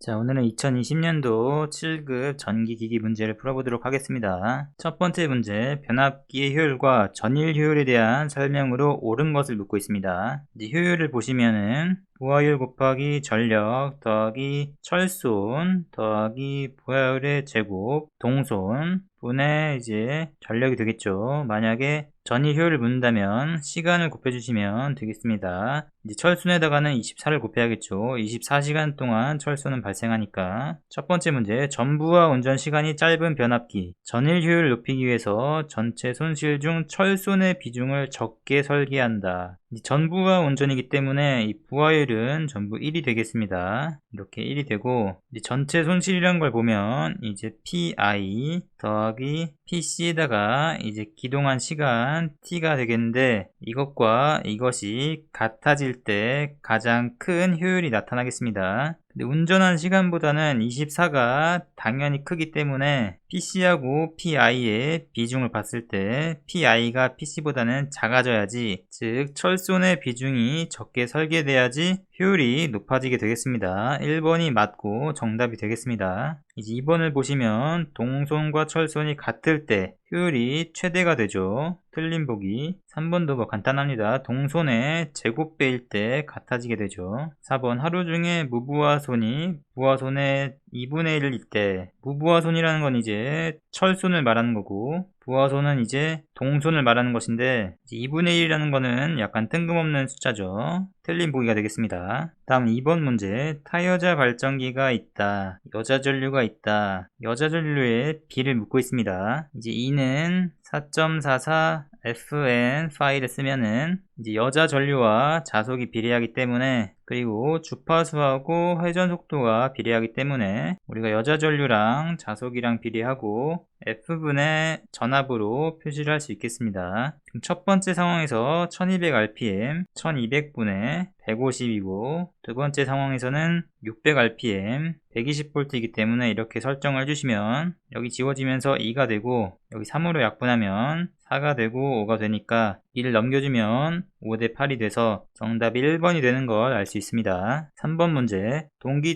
자, 오늘은 2020년도 7급 전기기기 문제를 풀어보도록 하겠습니다. 첫 번째 문제, 변압기의 효율과 전일 효율에 대한 설명으로 옳은 것을 묻고 있습니다. 이제 효율을 보시면은 부하율 곱하기 전력 더하기 철손 더하기 부하율의 제곱 동손 분의 이제 전력이 되겠죠. 만약에 전일 효율을 묻는다면 시간을 곱해주시면 되겠습니다. 이제 철순에다가는 24를 곱해야겠죠. 24시간 동안 철수는 발생하니까. 첫 번째 문제, 전부하 운전 시간이 짧은 변압기. 전일 효율을 높이기 위해서 전체 손실 중 철손의 비중을 적게 설계한다. 전부하 운전이기 때문에 이 부하율은 전부 1이 되겠습니다. 이렇게 1이 되고, 이제 전체 손실이란 걸 보면 이제 PI 더하기 PC에다가 이제 기동한 시간 T가 되겠는데, 이것과 이것이 같아질 때 가장 큰 효율이 나타나겠습니다. 근데 운전한 시간보다는 24가 당연히 크기 때문에 PC하고 PI의 비중을 봤을 때 PI가 PC보다는 작아져야지, 즉 철손의 비중이 적게 설계돼야지 효율이 높아지게 되겠습니다. 1번이 맞고 정답이 되겠습니다. 이제 2번을 보시면 동손과 철손이 같을 때 효율이 최대가 되죠. 틀린 보기. 3번도 뭐 간단합니다. 동손의 제곱배일 때 같아지게 되죠. 4번 하루 중에 무부하손이 부하손의 2분의 1일 때, 무부하손이라는 건 이제 철손을 말하는 거고 부하손은 이제 동손을 말하는 것인데, 2분의 1이라는 거는 약간 뜬금없는 숫자죠. 틀린 보기가 되겠습니다. 다음 2번 문제, 타여자 발전기가 있다, 여자 전류가 있다. 여자 전류의 B를 묻고 있습니다. 이제 E는 4.44 FN 파일을 쓰면은 이제 여자 전류와 자속이 비례하기 때문에, 그리고 주파수하고 회전 속도가 비례하기 때문에 우리가 여자 전류랑 자속이랑 비례하고 F분의 전압으로 표시를 할 수 있겠습니다. 그럼 첫 번째 상황에서 1200rpm 1200분의 150이고, 두 번째 상황에서는 600rpm 120V이기 때문에 이렇게 설정을 해주시면 여기 지워지면서 2가 되고, 여기 3으로 약분하면 4가 되고 5가 되니까 2를 넘겨주면 5대 8이 돼서 정답이 1번이 되는 걸 알 수 있습니다. 3번 문제,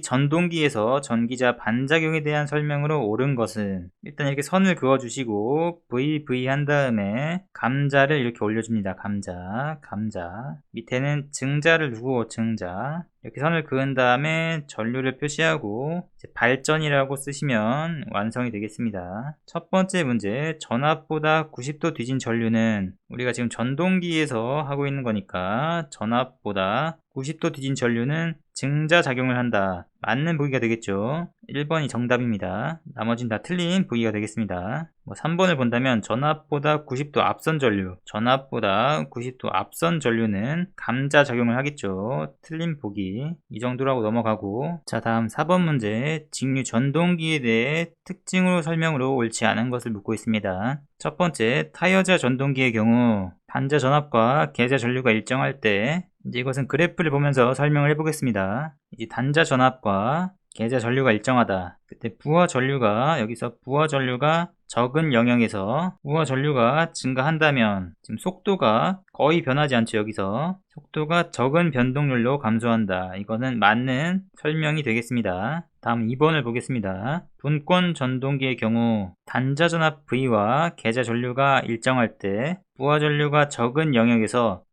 전동기에서 전기자 반작용에 대한 설명으로 옳은 것은, 일단 이렇게 선을 그어주시고 VV 한 다음에 감자를 이렇게 올려줍니다. 감자 밑에는 증자를 두고 증자, 이렇게 선을 그은 다음에 전류를 표시하고 이제 발전이라고 쓰시면 완성이 되겠습니다. 첫 번째 문제, 전압보다 90도 뒤진 전류는, 우리가 지금 전동기에서 하고 있는 거니까 전압보다 90도 뒤진 전류는 증자작용을 한다. 맞는 보기가 되겠죠. 1번이 정답입니다. 나머진 다 틀린 보기가 되겠습니다. 3번을 본다면 전압보다 90도 앞선 전류, 전압보다 90도 앞선 전류는 감자작용을 하겠죠. 틀린 보기. 이 정도로 하고 넘어가고, 자, 다음 4번 문제, 직류 전동기에 대해 특징으로 설명으로 옳지 않은 것을 묻고 있습니다. 첫 번째, 타여자 전동기의 경우 단자 전압과 계자 전류가 일정할 때, 이제 이것은 그래프를 보면서 설명을 해보겠습니다. 이제 단자 전압과 계자 전류가 일정하다. 그때 부하 전류가, 여기서 부하 전류가 적은 영역에서 부하 전류가 증가한다면, 지금 속도가 거의 변하지 않죠. 여기서 속도가 적은 변동률로 감소한다. 이거는 맞는 설명이 되겠습니다. 다음 2번을 보겠습니다. 분권 전동기의 경우 단자 전압 V와 계자 전류가 일정할 때 부하 전류가 적은 영역에서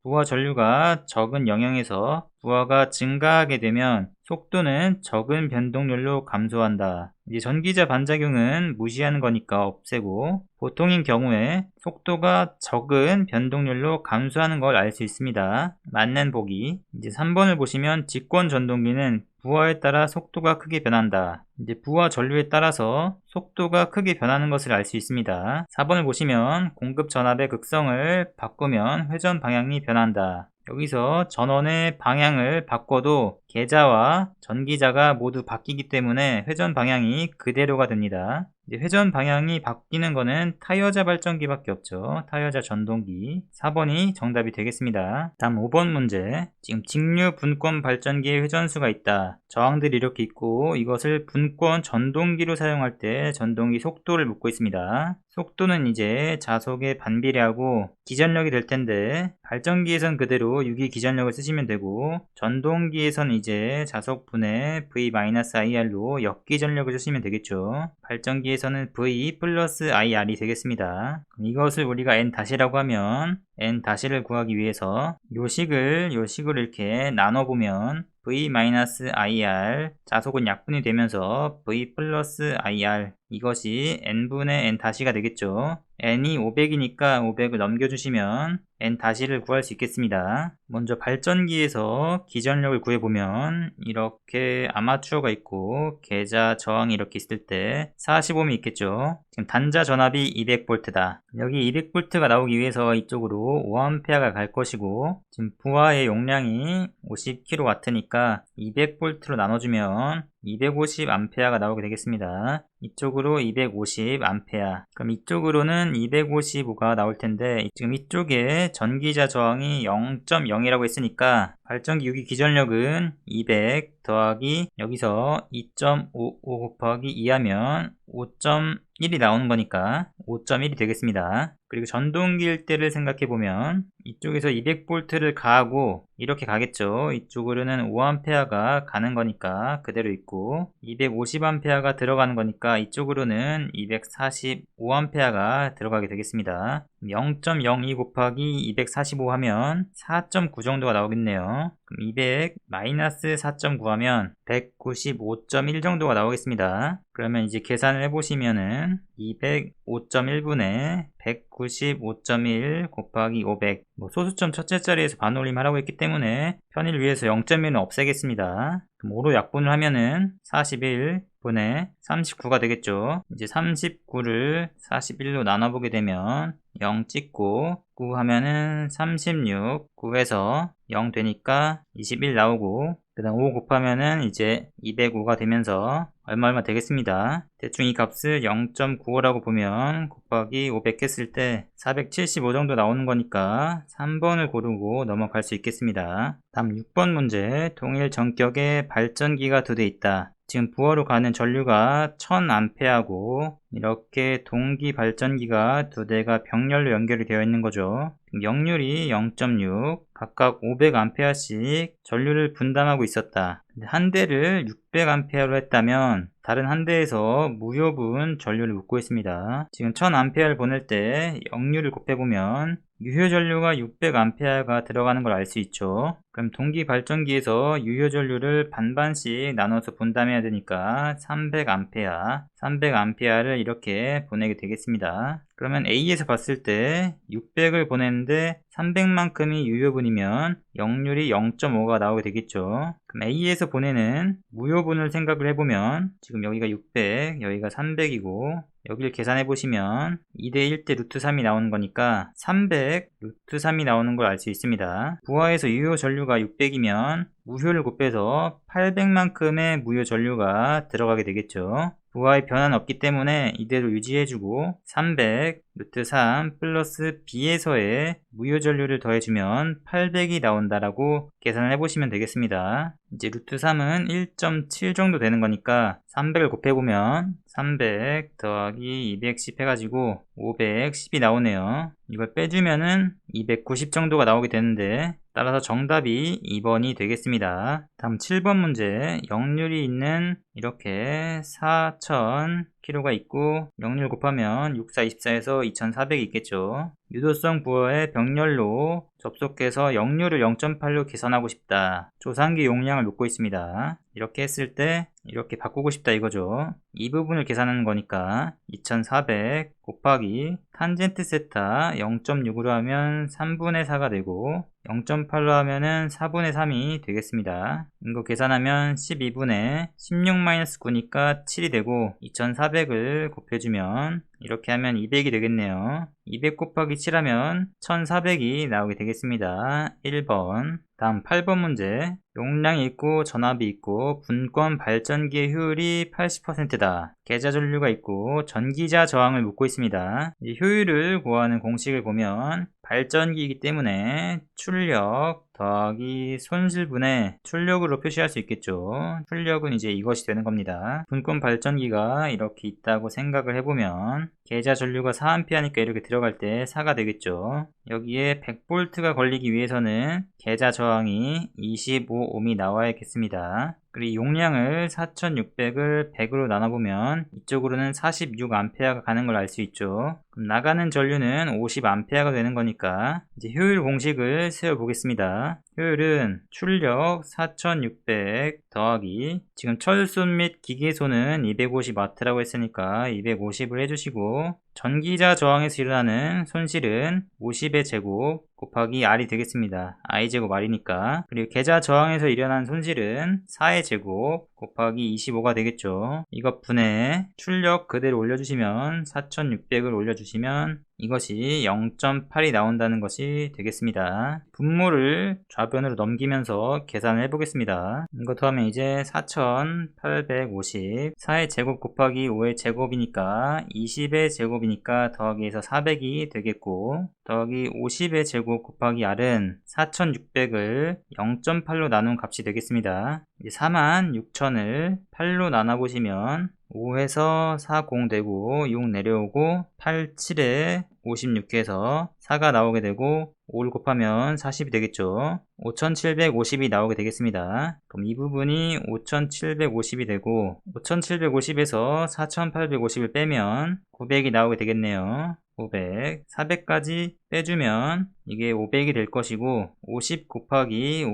부하가 증가하게 되면 속도는 적은 변동률로 감소한다. 이제 전기자 반작용은 무시하는 거니까 없애고, 보통인 경우에 속도가 적은 변동률로 감소하는 걸 알 수 있습니다. 맞는 보기. 이제 3번을 보시면 직권 전동기는 부하에 따라 속도가 크게 변한다. 이제 부하 전류에 따라서 속도가 크게 변하는 것을 알 수 있습니다. 4번을 보시면 공급 전압의 극성을 바꾸면 회전 방향이 변한다. 여기서 전원의 방향을 바꿔도 계자와 전기자가 모두 바뀌기 때문에 회전 방향이 그대로가 됩니다. 이제 회전 방향이 바뀌는 거는 타이어자 발전기밖에 없죠. 타이어자 전동기. 4번이 정답이 되겠습니다. 다음 5번 문제. 지금 직류 분권 발전기에 회전수가 있다. 저항들이 이렇게 있고 이것을 분권 전동기로 사용할 때 전동기 속도를 묻고 있습니다. 속도는 이제 자속에 반비례하고 기전력이 될 텐데 발전기에선 그대로 유기 기전력을 쓰시면 되고 전동기에선 이제 자속분의 V-IR로 역기전력을 쓰시면 되겠죠. 발전기에서는 V 플러스 IR이 되겠습니다. 그럼 이것을 우리가 N-라고 하면 N-를 구하기 위해서 요 식을 이렇게 나눠보면 V-IR 자속은 약분이 되면서 V 플러스 IR 이것이 N분의 N-가 되겠죠. N이 500이니까 500을 넘겨주시면 N-를 구할 수 있겠습니다. 먼저 발전기에서 기전력을 구해보면 이렇게 아마추어가 있고 계좌 저항이 이렇게 있을 때 45옴이 있겠죠. 지금 단자 전압이 200V다. 여기 200V가 나오기 위해서 이쪽으로 5A가 갈 것이고 지금 부하의 용량이 50kW니까 200V로 나눠주면 250A가 나오게 되겠습니다. 이쪽으로 250A. 그럼 이쪽으로는 255가 나올 텐데 지금 이쪽에 전기자 저항이 0.0이라고 했으니까 발전기 유기 기전력은 200 더하기 여기서 2.55 곱하기 2 하면 5.1이 나오는 거니까 5.1이 되겠습니다. 그리고 전동기일 때를 생각해보면 이쪽에서 200V를 가하고 이렇게 가겠죠. 이쪽으로는 5A가 가는 거니까 그대로 있고 250A가 들어가는 거니까 이쪽으로는 245A가 들어가게 되겠습니다. 0.02 곱하기 245 하면 4.9 정도가 나오겠네요. 그럼 200 마이너스 4.9 하면 195.1 정도가 나오겠습니다. 그러면 이제 계산을 해보시면은 205.1분의 195.1 곱하기 500 소수점 첫째 자리에서 반올림 하라고 했기 때문에 편의를 위해서 0.1은 없애겠습니다. 그럼 5로 약분을 하면은 41분의 39가 되겠죠. 이제 39를 41로 나눠보게 되면 0 찍고 9 하면은 36 9에서 0 되니까 21 나오고 그 다음 5 곱하면은 이제 205가 되면서 얼마 되겠습니다. 대충 이 값을 0.95라고 보면 곱하기 500 했을 때 475 정도 나오는 거니까 3번을 고르고 넘어갈 수 있겠습니다. 다음 6번 문제. 동일 전격의 발전기가 2대 있다. 지금 부하로 가는 전류가 1000A하고 이렇게 동기 발전기가 2대가 병렬로 연결이 되어 있는 거죠. 역률이 0.6 각각 500A씩 전류를 분담하고 있었다. 한 대를 600A로 했다면 다른 한 대에서 무효분 전류를 묻고 있습니다. 지금 1000A를 보낼 때 역률을 곱해보면 유효 전류가 600A가 들어가는 걸 알 수 있죠. 그럼 동기 발전기에서 유효 전류를 반반씩 나눠서 분담해야 되니까 300A를 이렇게 보내게 되겠습니다. 그러면 A에서 봤을 때 600을 보내는데 300만큼이 유효분이면 역률이 0.5가 나오게 되겠죠. 그럼 A에서 보내는 무효분을 생각을 해보면 지금 여기가 600, 여기가 300이고 여기를 계산해 보시면 2대 1대 루트 3이 나오는 거니까 300 루트 3이 나오는 걸 알 수 있습니다. 부하에서 유효 전류가 600이면 무효를 곱해서 800만큼의 무효 전류가 들어가게 되겠죠. 부하의 변화는 없기 때문에 이대로 유지해주고 300 루트 3 플러스 B에서의 무효 전류를 더해주면 800이 나온다라고 계산을 해보시면 되겠습니다. 이제 루트 3은 1.7 정도 되는 거니까 300을 곱해보면 300 더하기 210 해가지고 510이 나오네요. 이걸 빼주면은 290 정도가 나오게 되는데 따라서 정답이 2번이 되겠습니다. 다음 7번 문제. 역률이 있는 이렇게 4000kg가 있고 역률 곱하면 6424에서 2400이 있겠죠. 유도성 부하의 병렬로 접속해서 역률을 0.8로 계산하고 싶다. 조산기 용량을 묻고 있습니다. 이렇게 했을 때 이렇게 바꾸고 싶다 이거죠. 이 부분을 계산하는 거니까 2400 곱하기 탄젠트 세타 0.6으로 하면 3분의 4가 되고 0.8로 하면은 4분의 3이 되겠습니다. 이거 계산하면 12분의 16-9니까 7이 되고 2400 1400을 곱해주면 이렇게 하면 200이 되겠네요. 200 곱하기 7하면 1400이 나오게 되겠습니다. 1번. 다음 8번 문제. 용량이 있고 전압이 있고 분권 발전기의 효율이 80%다. 계좌 전류가 있고 전기자 저항을 묻고 있습니다. 이 효율을 구하는 공식을 보면 발전기이기 때문에 출력 더하기 손실분의 출력으로 표시할 수 있겠죠. 출력은 이제 이것이 되는 겁니다. 분권 발전기가 이렇게 있다고 생각을 해보면 계좌 전류가 4A니까 이렇게 들어갈 때 4가 되겠죠. 여기에 100V가 걸리기 위해서는 계좌 저항이 25ohm이 나와야겠습니다. 그리고 용량을 4600을 100으로 나눠보면 이쪽으로는 46A가 가는 걸 알 수 있죠. 그럼 나가는 전류는 50A가 되는 거니까 이제 효율 공식을 세워보겠습니다. 효율은 출력 4600 더하기 지금 철손 및 기계손은 250W라고 했으니까 250을 해주시고 전기자 저항에서 일어나는 손실은 50의 제곱 곱하기 R이 되겠습니다. I제곱 R이니까. 그리고 계좌 저항에서 일어난 손실은 4의 제곱 곱하기 25가 되겠죠. 이것 분해 출력 그대로 올려주시면 4600을 올려주시면 이것이 0.8이 나온다는 것이 되겠습니다. 분모를 좌변으로 넘기면서 계산을 해보겠습니다. 이것도 하면 이제 4850 4의 제곱 곱하기 5의 제곱이니까 20의 제곱이니까 더하기해서 400이 되겠고 더하기 50의 제곱 곱하기 R은 4600을 0.8로 나눈 값이 되겠습니다. 이제 46000을 8로 나눠보시면 5에서 40 되고 6 내려오고 8, 7에 56해서 4가 나오게 되고 5를 곱하면 40이 되겠죠. 5750이 나오게 되겠습니다. 그럼 이 부분이 5750이 되고 5750에서 4850을 빼면 900이 나오게 되겠네요. 500, 400까지 빼주면 이게 500이 될 것이고 50 곱하기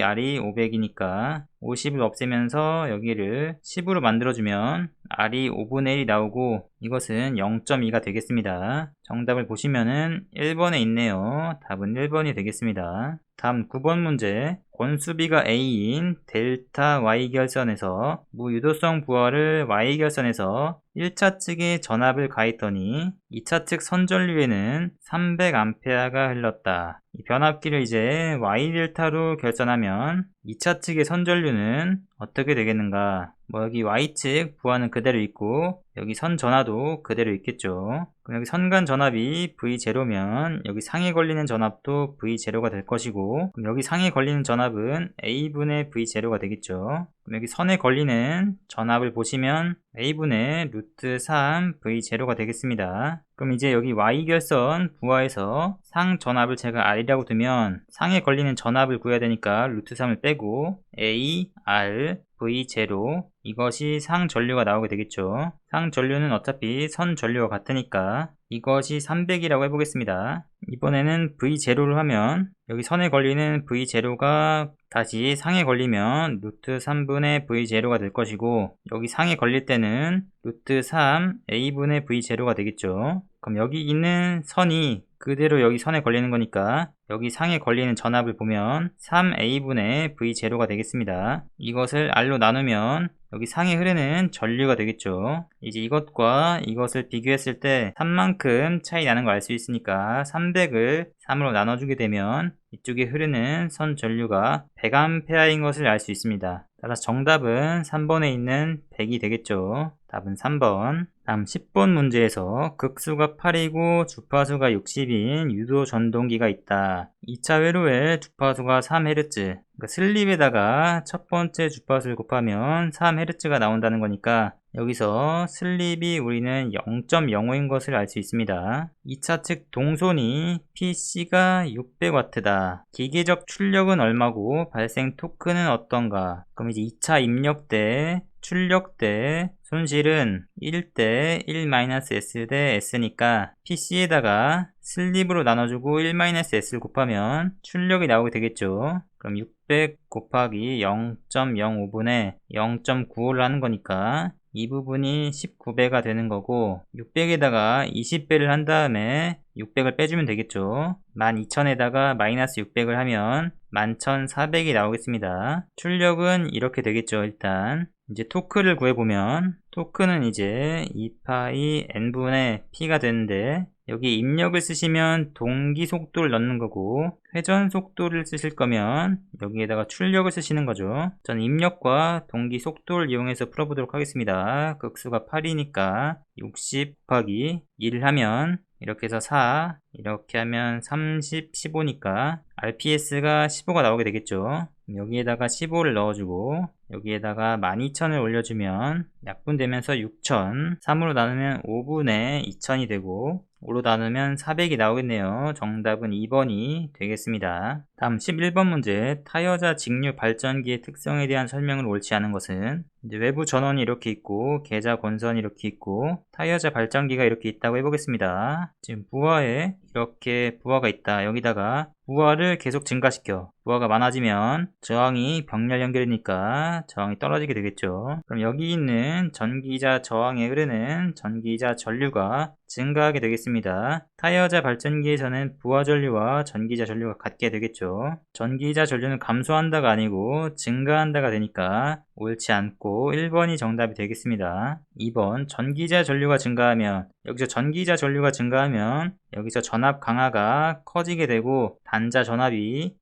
R이 500이니까 50을 없애면서 여기를 10으로 만들어주면 R이 5분의 1이 나오고 이것은 0.2가 되겠습니다. 정답을 보시면은 1번에 있네요. 답은 1번이 되겠습니다. 다음 9번 문제. 권수비가 A인 델타 Y결선에서 무유도성 부하를 Y결선에서 1차 측에 전압을 가했더니 2차 측 선전류에는 300A가 흘렀다. 이 변압기를 이제 Y델타로 결선하면 2차 측의 선전류는 어떻게 되겠는가? 여기 Y측 부하는 그대로 있고 여기 선 전하도 그대로 있겠죠. 그럼 여기 선간 전압이 V0면 여기 상에 걸리는 전압도 V0가 될 것이고 그럼 여기 상에 걸리는 전압은 A분의 V0가 되겠죠. 그럼 여기 선에 걸리는 전압을 보시면 A분의 루트 3 V0가 되겠습니다. 그럼 이제 여기 Y결선 부하에서 상 전압을 제가 R이라고 두면 상에 걸리는 전압을 구해야 되니까 루트 3을 빼고 A, R, V0 이것이 상 전류가 나오게 되겠죠. 상 전류는 어차피 선 전류와 같으니까 이것이 300이라고 해보겠습니다. 이번에는 V0를 하면 여기 선에 걸리는 V0가 다시 상에 걸리면 루트 3분의 V0가 될 것이고 여기 상에 걸릴 때는 루트 3 A분의 V0가 되겠죠. 그럼 여기 있는 선이 그대로 여기 선에 걸리는 거니까 여기 상에 걸리는 전압을 보면 3A분의 V0가 되겠습니다. 이것을 R로 나누면 여기 상에 흐르는 전류가 되겠죠. 이제 이것과 이것을 비교했을 때 3만큼 차이 나는 걸 알 수 있으니까 300을 3으로 나눠주게 되면 이쪽에 흐르는 선 전류가 100A인 것을 알 수 있습니다. 따라서 정답은 3번에 있는 100이 되겠죠. 답은 3번. 다음 10번 문제에서 극수가 8이고 주파수가 60인 유도 전동기가 있다. 2차 회로에 주파수가 3Hz, 그러니까 슬립에다가 첫 번째 주파수를 곱하면 3Hz가 나온다는 거니까 여기서 슬립이 우리는 0.05인 것을 알 수 있습니다. 2차 측 동손이 PC가 600W다. 기계적 출력은 얼마고 발생 토크는 어떤가? 그럼 이제 2차 입력 때 출력 때 손실은 1대 1-S 대 S니까 PC에다가 슬립으로 나눠주고 1-S를 곱하면 출력이 나오게 되겠죠. 그럼 600 곱하기 0.05분의 0.95를 하는 거니까 이 부분이 19배가 되는 거고 600에다가 20배를 한 다음에 600을 빼주면 되겠죠. 12,000에다가 마이너스 600을 하면 11,400이 나오겠습니다. 출력은 이렇게 되겠죠. 일단 이제 토크를 구해보면 토크는 이제 2파이 n분의 p가 되는데 여기 입력을 쓰시면 동기 속도를 넣는 거고 회전 속도를 쓰실 거면 여기에다가 출력을 쓰시는 거죠. 저는 입력과 동기 속도를 이용해서 풀어보도록 하겠습니다. 극수가 8이니까 60 곱하기 1을 하면 이렇게 해서 4, 이렇게 하면 30, 15니까 RPS가 15가 나오게 되겠죠. 여기에다가 15를 넣어주고 여기에다가 12,000을 올려주면 약분되면서 6,000, 3으로 나누면 5분의 2,000이 되고 5로 나누면 400이 나오겠네요. 정답은 2번이 되겠습니다. 다음 11번 문제. 타여자 직류 발전기의 특성에 대한 설명을 옳지 않은 것은 이제 외부 전원이 이렇게 있고 계좌 권선이 이렇게 있고 타이어자 발전기가 이렇게 있다고 해보겠습니다. 지금 부하에 이렇게 부하가 있다. 여기다가 부하를 계속 증가시켜. 부하가 많아지면 저항이 병렬 연결이니까 저항이 떨어지게 되겠죠. 그럼 여기 있는 전기자 저항에 흐르는 전기자 전류가 증가하게 되겠습니다. 타이어자 발전기에서는 부하 전류와 전기자 전류가 같게 되겠죠. 전기자 전류는 감소한다가 아니고 증가한다가 되니까 옳지 않고 1번이 정답이 되겠습니다. 2번 전기자 전류가 증가하면 여기서 전기자 전류가 증가하면 여기서 전압 강화가 커지게 되고 단자 전압이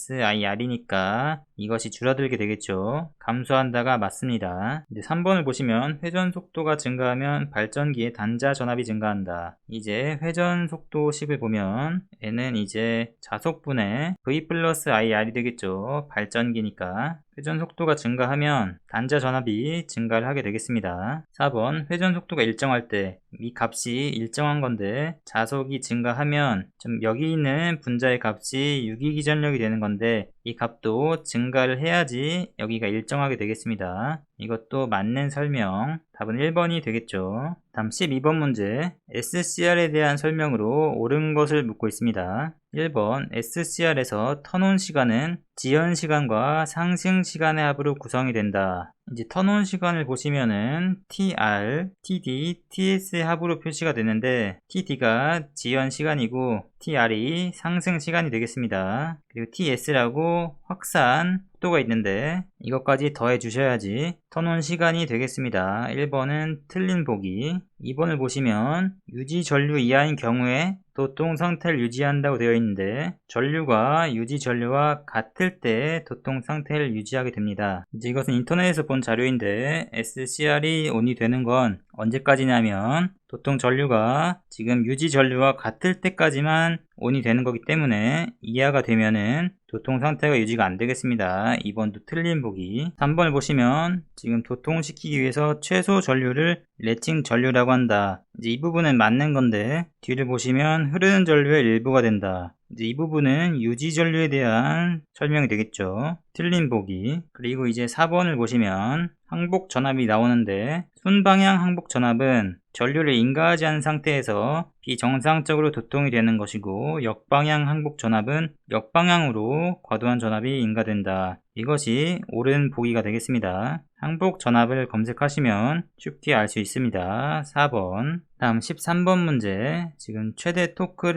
E-IR이니까 이것이 줄어들게 되겠죠. 감소한다가 맞습니다. 이제 3번을 보시면 회전 속도가 증가하면 발전기의 단자 전압이 증가한다. 이제 회전 속도식을 보면 N은 이제 자속분의 V 플러스 IR이 되겠죠. 발전기니까. 회전 속도가 증가하면 단자 전압이 증가를 하게 되겠습니다. 4번 회전 속도가 일정할 때 이 값이 일정한 건데 자속이 증가하면 좀 여기 있는 분자의 값이 유기기전력이 되는 건데 이 값도 증가를 해야지 여기가 일정하게 되겠습니다. 이것도 맞는 설명. 답은 1번이 되겠죠. 다음 12번 문제. SCR에 대한 설명으로 옳은 것을 묻고 있습니다. 1번 SCR에서 턴온 시간은 지연 시간과 상승 시간의 합으로 구성이 된다. 이제 턴온 시간을 보시면은 TR, TD, TS의 합으로 표시가 되는데 TD가 지연 시간이고 TR이 상승 시간이 되겠습니다. 그리고 TS라고 확산 속도가 있는데 이것까지 더해 주셔야지 턴온 시간이 되겠습니다. 1번은 틀린 보기. 2번을 보시면 유지 전류 이하인 경우에 도통 상태를 유지한다고 되어 있는데 전류가 유지 전류와 같을 때 도통 상태를 유지하게 됩니다. 이제 이것은 인터넷에서 본 자료인데 SCR이 온이 되는 건 언제까지냐면 도통 전류가 지금 유지 전류와 같을 때까지만 온이 되는 거기 때문에 이하가 되면은 도통 상태가 유지가 안 되겠습니다. 2번도 틀린 보기. 3번을 보시면 지금 도통시키기 위해서 최소 전류를 레칭 전류라고 한다. 이제 이 부분은 맞는 건데 뒤를 보시면 흐르는 전류의 일부가 된다. 이제 이 부분은 유지 전류에 대한 설명이 되겠죠. 틀린 보기. 그리고 이제 4번을 보시면 항복 전압이 나오는데 순방향 항복 전압은 전류를 인가하지 않은 상태에서 비정상적으로 도통이 되는 것이고 역방향 항복 전압은 역방향으로 과도한 전압이 인가된다. 이것이 옳은 보기가 되겠습니다. 항복 전압을 검색하시면 쉽게 알 수 있습니다. 4번. 다음 13번 문제. 지금 최대 토크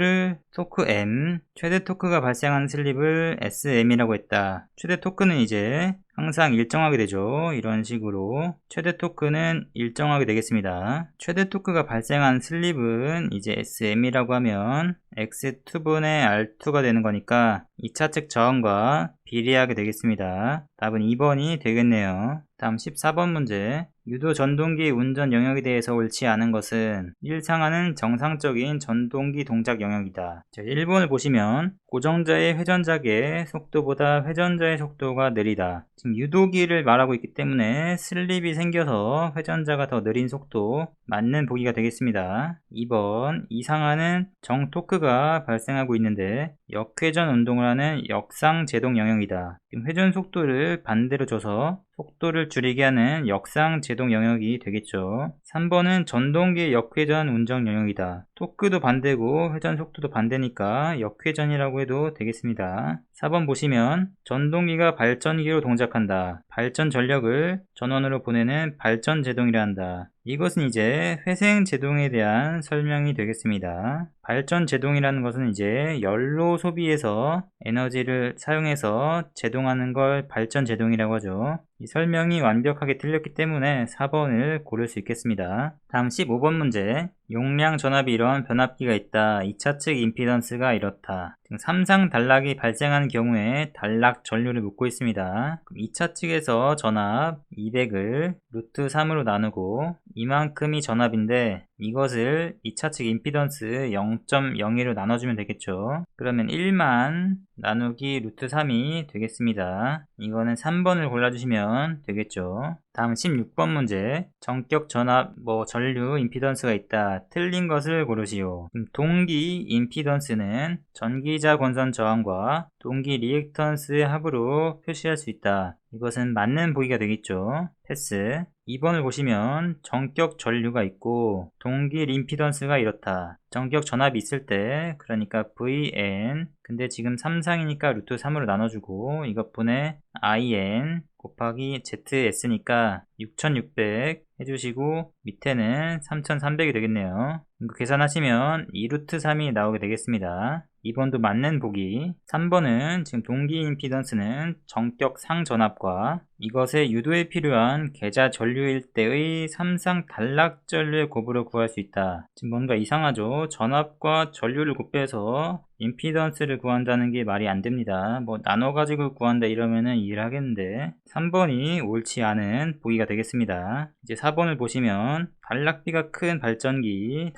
M, 최대 토크가 발생하는 슬립을 SM이라고 했다. 최대 토크는 이제 항상 일정하게 되죠. 이런 식으로 최대 토크는 일정하게 되겠습니다. 최대 토크가 발생한 슬립은 이제 SM이라고 하면 X2분의 R2가 되는 거니까 2차 측 저항과 비례하게 되겠습니다. 답은 2번이 되겠네요. 다음 14번 문제. 유도 전동기 운전 영역에 대해서 옳지 않은 것은 일상하는 정상적인 전동기 동작 영역이다. 1번을 보시면 고정자의 회전작의 속도보다 회전자의 속도가 느리다. 지금 유도기를 말하고 있기 때문에 슬립이 생겨서 회전자가 더 느린 속도 맞는 보기가 되겠습니다. 2번 이상하는 정토크가 발생하고 있는데 역회전 운동을 하는 역상 제동 영역이다. 지금 회전 속도를 반대로 줘서 속도를 줄이게 하는 역상 제동 영역이 되겠죠. 3번은 전동기의 역회전 운정 영역이다. 토크도 반대고 회전 속도도 반대니까 역회전이라고 해도 되겠습니다. 4번 보시면 전동기가 발전기로 동작한다. 발전 전력을 전원으로 보내는 발전 제동이라 한다. 이것은 이제 회생 제동에 대한 설명이 되겠습니다. 발전 제동이라는 것은 이제 연료 소비에서 에너지를 사용해서 제동하는 걸 발전 제동이라고 하죠. 이 설명이 완벽하게 틀렸기 때문에 4번을 고를 수 있겠습니다. 다음 15번 문제. 용량 전압이 이런 변압기가 있다. 2차 측 임피던스가 이렇다. 지금 3상 단락이 발생하는 경우에 단락 전류를 묻고 있습니다. 2차 측에서 전압 200을 루트 3으로 나누고 이만큼이 전압인데 이것을 2차 측 임피던스 0.01로 나눠주면 되겠죠. 그러면 1만 나누기 루트 3이 되겠습니다. 이거는 3번을 골라주시면 되겠죠. 다음 16번 문제. 전격 전압 전류 임피던스가 있다. 틀린 것을 고르시오. 동기 임피던스는 전기자 권선 저항과 동기 리액턴스의 합으로 표시할 수 있다. 이것은 맞는 보기가 되겠죠. 패스. 2번을 보시면 전격 전류가 있고 동기 임피던스가 이렇다. 전격 전압이 있을 때 그러니까 VN 근데 지금 3상이니까 루트 3으로 나눠주고 이것분의 IN 곱하기 ZS니까 6600 해주시고 밑에는 3300이 되겠네요. 이거 계산하시면 2루트 3이 나오게 되겠습니다. 2번도 맞는 보기. 3번은 지금 동기 임피던스는 전격 상전압과 이것의 유도에 필요한 계자 전류일 때의 3상 단락 전류의 곱으로 구할 수 있다. 지금 뭔가 이상하죠? 전압과 전류를 곱해서 임피던스를 구한다는 게 말이 안 됩니다. 나눠가지고 구한다 이러면은 이해를 하겠는데 3번이 옳지 않은 보기가 되겠습니다. 이제 4번을 보시면 단락비가 큰 발전기는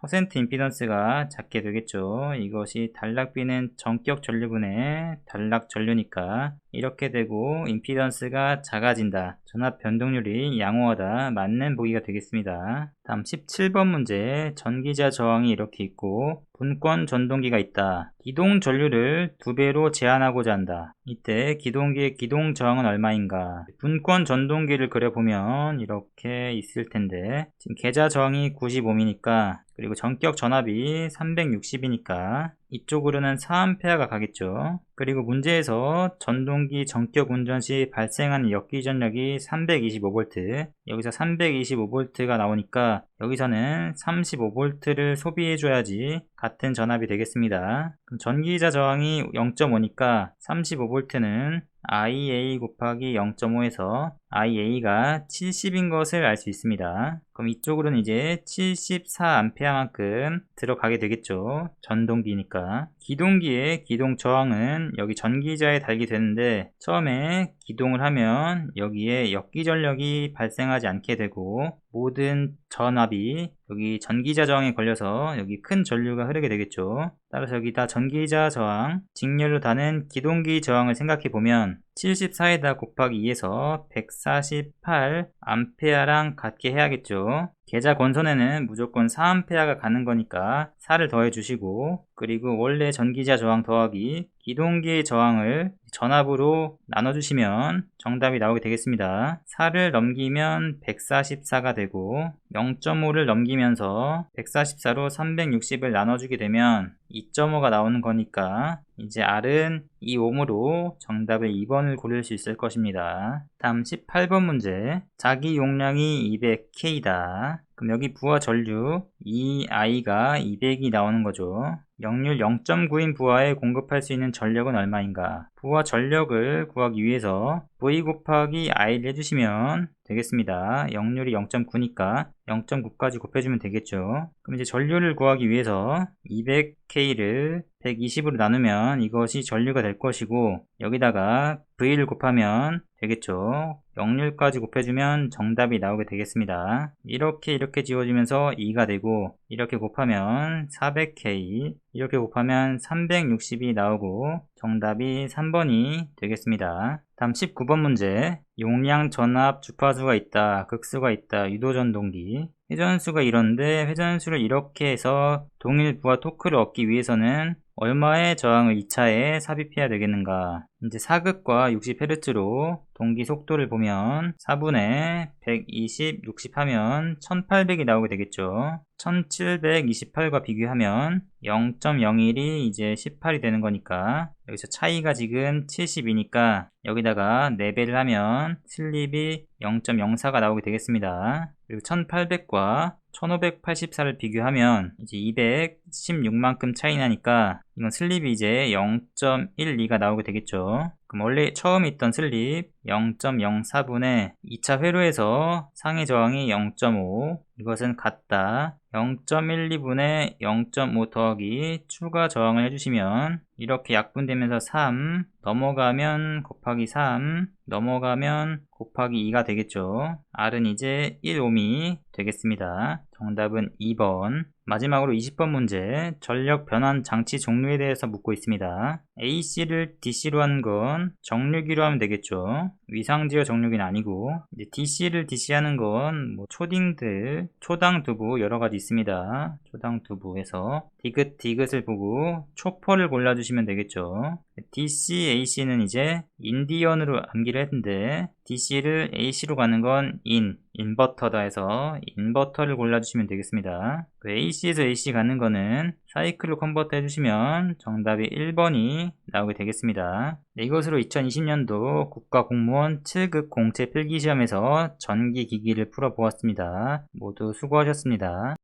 퍼센트 임피던스가 작게 되겠죠. 이것이 단락비는 전격 전류분의 단락 전류니까 이렇게 되고 임피던스가 작아진다. 전압 변동률이 양호하다. 맞는 보기가 되겠습니다. 다음 17번 문제. 전기자 저항이 이렇게 있고 분권 전동기가 있다. 기동 전류를 2배로 제한하고자 한다. 이때 기동기의 기동 저항은 얼마인가? 분권 전동기를 그려보면 이렇게 있을 텐데 지금 계자 저항이 95mm니까 그리고 전격 전압이 360이니까 이쪽으로는 4A가 가겠죠. 그리고 문제에서 전동기 전격 운전 시 발생하는 역기 전력이 325V 여기서 325V가 나오니까 여기서는 35V를 소비해줘야지 같은 전압이 되겠습니다. 그럼 전기자 저항이 0.5니까 35V는 IA 곱하기 0.5에서 IA가 70인 것을 알 수 있습니다. 그럼 이쪽으로는 이제 74A만큼 들어가게 되겠죠. 전동기니까. 기동기의 기동 저항은 여기 전기자에 달게 되는데 처음에 기동을 하면 여기에 역기 전력이 발생하지 않게 되고 모든 전압이 여기 전기자 저항에 걸려서 여기 큰 전류가 흐르게 되겠죠. 따라서 여기다 전기자 저항, 직렬로 다는 기동기 저항을 생각해 보면 74에다 곱하기 2에서 148A랑 같게 해야겠죠. 계자 권선에는 무조건 4A가 가는 거니까 4를 더해 주시고 그리고 원래 전기자 저항 더하기 기동기의 저항을 전압으로 나눠주시면 정답이 나오게 되겠습니다. 4를 넘기면 144가 되고 0.5를 넘기면서 144로 360을 나눠주게 되면 2.5가 나오는 거니까 이제 R은 2옴으로 정답을 2번을 고를 수 있을 것입니다. 다음 18번 문제. 자기 용량이 200K다. 그럼 여기 부하 전류 이 I가 200이 나오는 거죠. 역률 0.9인 부하에 공급할 수 있는 전력은 얼마인가? 부하 전력을 구하기 위해서 V 곱하기 I를 해주시면 되겠습니다. 역률이 0.9니까 0.9까지 곱해주면 되겠죠. 그럼 이제 전류를 구하기 위해서 200K를 120으로 나누면 이것이 전류가 될 것이고 여기다가 V를 곱하면 되겠죠. 역률까지 곱해주면 정답이 나오게 되겠습니다. 이렇게 지워지면서 2가 되고 이렇게 곱하면 400K 이렇게 곱하면 360이 나오고 정답이 3번이 되겠습니다. 다음 19번 문제. 용량, 전압, 주파수가 있다. 극수가 있다. 유도전동기. 회전수가 이런데 회전수를 이렇게 해서 동일 부하 토크를 얻기 위해서는 얼마의 저항을 2차에 삽입해야 되겠는가? 이제 4급과 60Hz로 동기 속도를 보면 4분의 120, 60 하면 1800이 나오게 되겠죠. 1728과 비교하면 0.01이 이제 18이 되는 거니까 여기서 차이가 지금 72니까 여기다가 4배를 하면 슬립이 0.04가 나오게 되겠습니다. 그리고 1800과 1584를 비교하면 이제 216만큼 차이 나니까 이건 슬립이 이제 0.12가 나오게 되겠죠. 그럼 원래 처음 있던 슬립 0.04분의 2차 회로에서 상해 저항이 0.5, 이것은 같다. 0.12분의 0.5 더하기 추가 저항을 해주시면 이렇게 약분되면서 3 넘어가면 곱하기 3 넘어가면 곱하기 2가 되겠죠. R은 이제 1ohm이 되겠습니다. 정답은 2번. 마지막으로 20번 문제, 전력 변환 장치 종류에 대해서 묻고 있습니다. AC를 DC로 하는 건 정류기로 하면 되겠죠. 위상지어 정류기는 아니고, 이제 DC를 DC 하는 건 뭐 초딩들, 초당 두부 여러 가지 있습니다. 초당 두부에서 디귿을 보고 초퍼를 골라주시면 되겠죠. DC, AC는 이제 인디언으로 암기를 했는데 DC를 AC로 가는 건 인버터다 해서 인버터를 골라주시면 되겠습니다. AC에서 AC 가는 거는 사이클로 컨버터 해주시면 정답이 1번이 나오게 되겠습니다. 네, 이것으로 2020년도 국가공무원 7급 공채 필기시험에서 전기기기를 풀어보았습니다. 모두 수고하셨습니다.